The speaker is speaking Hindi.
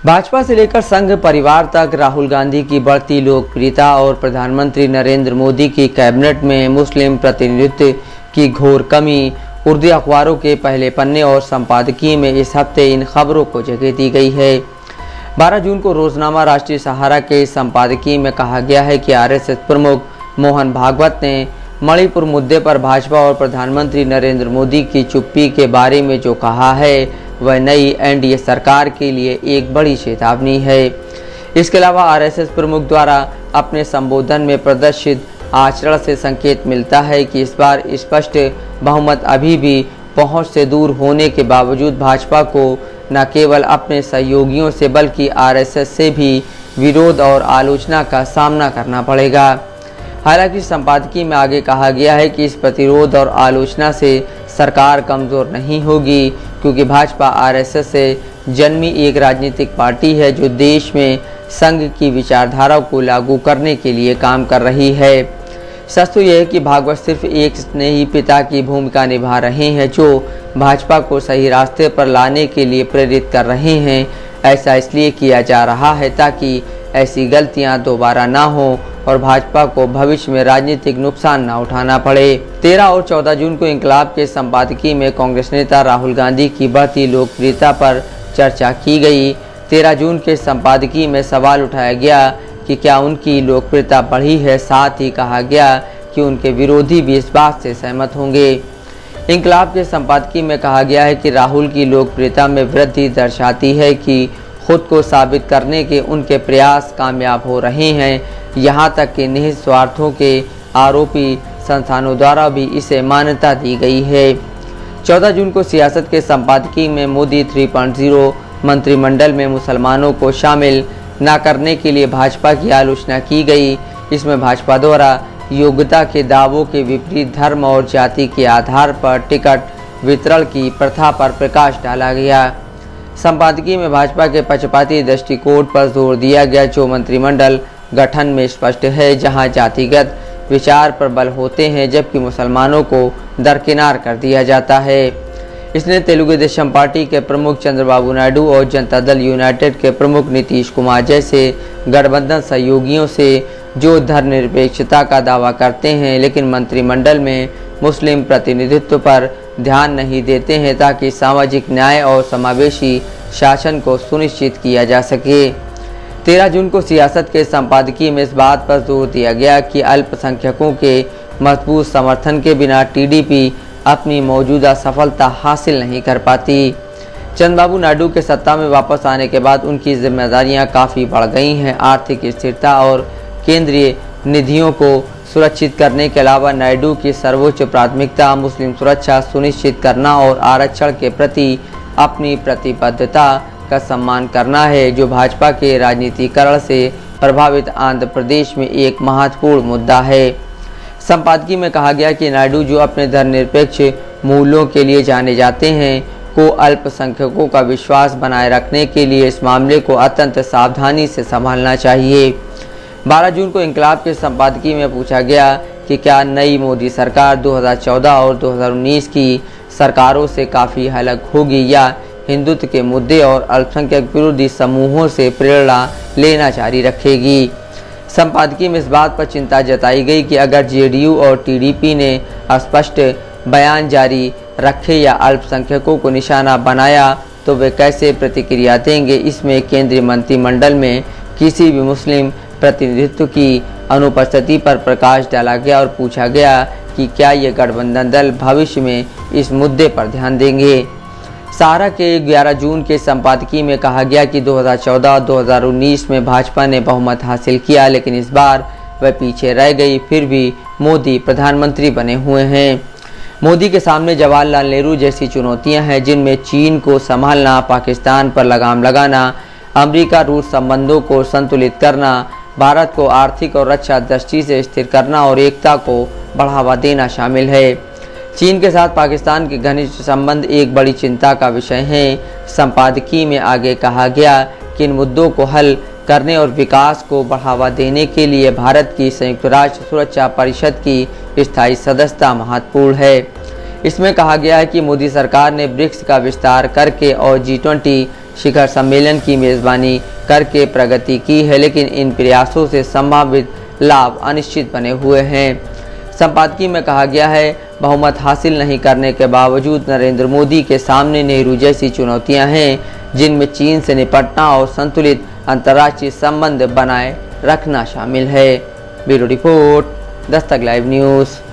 भाजपा से लेकर संघ परिवार तक राहुल गांधी की बढ़ती लोकप्रियता और प्रधानमंत्री नरेंद्र मोदी की कैबिनेट में मुस्लिम प्रतिनिधित्व की घोर कमी उर्दू अखबारों के पहले पन्ने और संपादकीय में इस हफ्ते इन खबरों को जगह दी गई है। 12 जून को रोजनामा राष्ट्रीय सहारा के संपादकीय में कहा गया है कि आरएसएस प्रमुख मोहन भागवत ने मणिपुर मुद्दे पर भाजपा और प्रधानमंत्री नरेंद्र मोदी की चुप्पी के बारे में जो कहा है वह नई एनडीए सरकार के लिए एक बड़ी चेतावनी है। इसके अलावा आरएसएस प्रमुख द्वारा अपने संबोधन में प्रदर्शित आचरण से संकेत मिलता है कि इस बार स्पष्ट बहुमत अभी भी पहुंच से दूर होने के बावजूद भाजपा को न केवल अपने सहयोगियों से बल्कि आरएसएस से भी विरोध और आलोचना का सामना करना पड़ेगा। हालांकि संपादकीय में आगे कहा गया है कि इस प्रतिरोध और आलोचना से सरकार कमज़ोर नहीं होगी, क्योंकि भाजपा आरएसएस से जन्मी एक राजनीतिक पार्टी है जो देश में संघ की विचारधारा को लागू करने के लिए काम कर रही है। सच तो यह है कि भागवत सिर्फ एक स्नेही पिता की भूमिका निभा रहे हैं जो भाजपा को सही रास्ते पर लाने के लिए प्रेरित कर रहे हैं। ऐसा इसलिए किया जा रहा है ताकि ऐसी गलतियां दोबारा ना हो और भाजपा को भविष्य में राजनीतिक नुकसान न उठाना पड़े। 13 और 14 जून को इंकलाब के संपादकीय में कांग्रेस नेता राहुल गांधी की बढ़ती लोकप्रियता पर चर्चा की गई। 13 जून के संपादकीय में सवाल उठाया गया कि क्या उनकी लोकप्रियता बढ़ी है, साथ ही कहा गया कि उनके विरोधी भी इस बात से सहमत होंगे। इंकलाब के संपादकीय में कहा गया है कि राहुल की लोकप्रियता में वृद्धि दर्शाती है कि खुद को साबित करने के उनके प्रयास कामयाब हो रहे हैं। यहाँ तक कि निहित स्वार्थों के आरोपी संस्थानों द्वारा भी इसे मान्यता दी गई है। 14 जून को सियासत के संपादकीय में मोदी 3.0 मंत्रिमंडल में मुसलमानों को शामिल न करने के लिए भाजपा की आलोचना की गई। इसमें भाजपा द्वारा योग्यता के दावों के विपरीत धर्म और जाति के आधार पर टिकट वितरण की प्रथा पर प्रकाश डाला गया। संपादकीय में भाजपा के पक्षपाती दृष्टिकोण पर जोर दिया गया जो मंत्रिमंडल गठन में स्पष्ट है, जहां जातिगत विचार पर बल होते हैं जबकि मुसलमानों को दरकिनार कर दिया जाता है। इसने तेलुगु देशम पार्टी के प्रमुख चंद्रबाबू नायडू और जनता दल यूनाइटेड के प्रमुख नीतीश कुमार जैसे गठबंधन सहयोगियों से जो धर्मनिरपेक्षता का दावा करते हैं लेकिन मंत्रिमंडल में मुस्लिम प्रतिनिधित्व पर ध्यान नहीं देते हैं ताकि सामाजिक न्याय और समावेशी शासन को सुनिश्चित किया जा सके। 13 जून को सियासत के संपादकीय में इस बात पर जोर दिया गया कि अल्पसंख्यकों के मजबूत समर्थन के बिना टीडीपी अपनी मौजूदा सफलता हासिल नहीं कर पाती। चंद्रबाबू नायडू के सत्ता में वापस आने के बाद उनकी जिम्मेदारियां काफ़ी बढ़ गई हैं। आर्थिक स्थिरता और केंद्रीय निधियों को सुरक्षित करने के अलावा नायडू की सर्वोच्च प्राथमिकता मुस्लिम सुरक्षा सुनिश्चित करना और आरक्षण के प्रति अपनी प्रतिबद्धता का सम्मान करना है, जो भाजपा के राजनीतिकरण से प्रभावित आंध्र प्रदेश में एक महत्वपूर्ण मुद्दा है। संपादकीय में कहा गया कि नायडू जो अपने धर्मनिरपेक्ष मूल्यों के लिए जाने जाते हैं को अल्पसंख्यकों का विश्वास बनाए रखने के लिए इस मामले को अत्यंत सावधानी से संभालना चाहिए। 12 जून को इंकलाब के संपादकीय में पूछा गया कि क्या नई मोदी सरकार 2014 और 2019 की सरकारों से काफ़ी अलग होगी या हिंदुत्व के मुद्दे और अल्पसंख्यक विरोधी समूहों से प्रेरणा लेना जारी रखेगी। संपादकीय में इस बात पर चिंता जताई गई कि अगर जेडीयू और टीडीपी ने स्पष्ट बयान जारी रखे या अल्पसंख्यकों को निशाना बनाया तो वे कैसे प्रतिक्रिया देंगे। इसमें केंद्रीय मंत्रिमंडल में किसी भी मुस्लिम प्रतिनिधित्व की अनुपस्थिति पर प्रकाश डाला गया और पूछा गया कि क्या ये गठबंधन दल भविष्य में इस मुद्दे पर ध्यान देंगे। सहारा के 11 जून के संपादकीय में कहा गया कि 2014 और 2019 में भाजपा ने बहुमत हासिल किया लेकिन इस बार वह पीछे रह गई, फिर भी मोदी प्रधानमंत्री बने हुए हैं। मोदी के सामने जवाहरलाल नेहरू जैसी चुनौतियां हैं जिनमें चीन को संभालना, पाकिस्तान पर लगाम लगाना, अमेरिका रूस संबंधों को संतुलित करना, भारत को आर्थिक और रक्षा दृष्टि से स्थिर करना और एकता को बढ़ावा देना शामिल है। चीन के साथ पाकिस्तान के घनिष्ठ संबंध एक बड़ी चिंता का विषय हैं। संपादकीय में आगे कहा गया कि इन मुद्दों को हल करने और विकास को बढ़ावा देने के लिए भारत की संयुक्त राष्ट्र सुरक्षा परिषद की स्थायी सदस्यता महत्वपूर्ण है। इसमें कहा गया है कि मोदी सरकार ने ब्रिक्स का विस्तार करके और G20 शिखर सम्मेलन की मेज़बानी करके प्रगति की है, लेकिन इन प्रयासों से संभावित लाभ अनिश्चित बने हुए हैं। संपादकीय में कहा गया है, बहुमत हासिल नहीं करने के बावजूद नरेंद्र मोदी के सामने नेहरू जैसी चुनौतियां हैं, जिनमें चीन से निपटना और संतुलित अंतर्राष्ट्रीय संबंध बनाए रखना शामिल है। Bureau report, Dastak live news.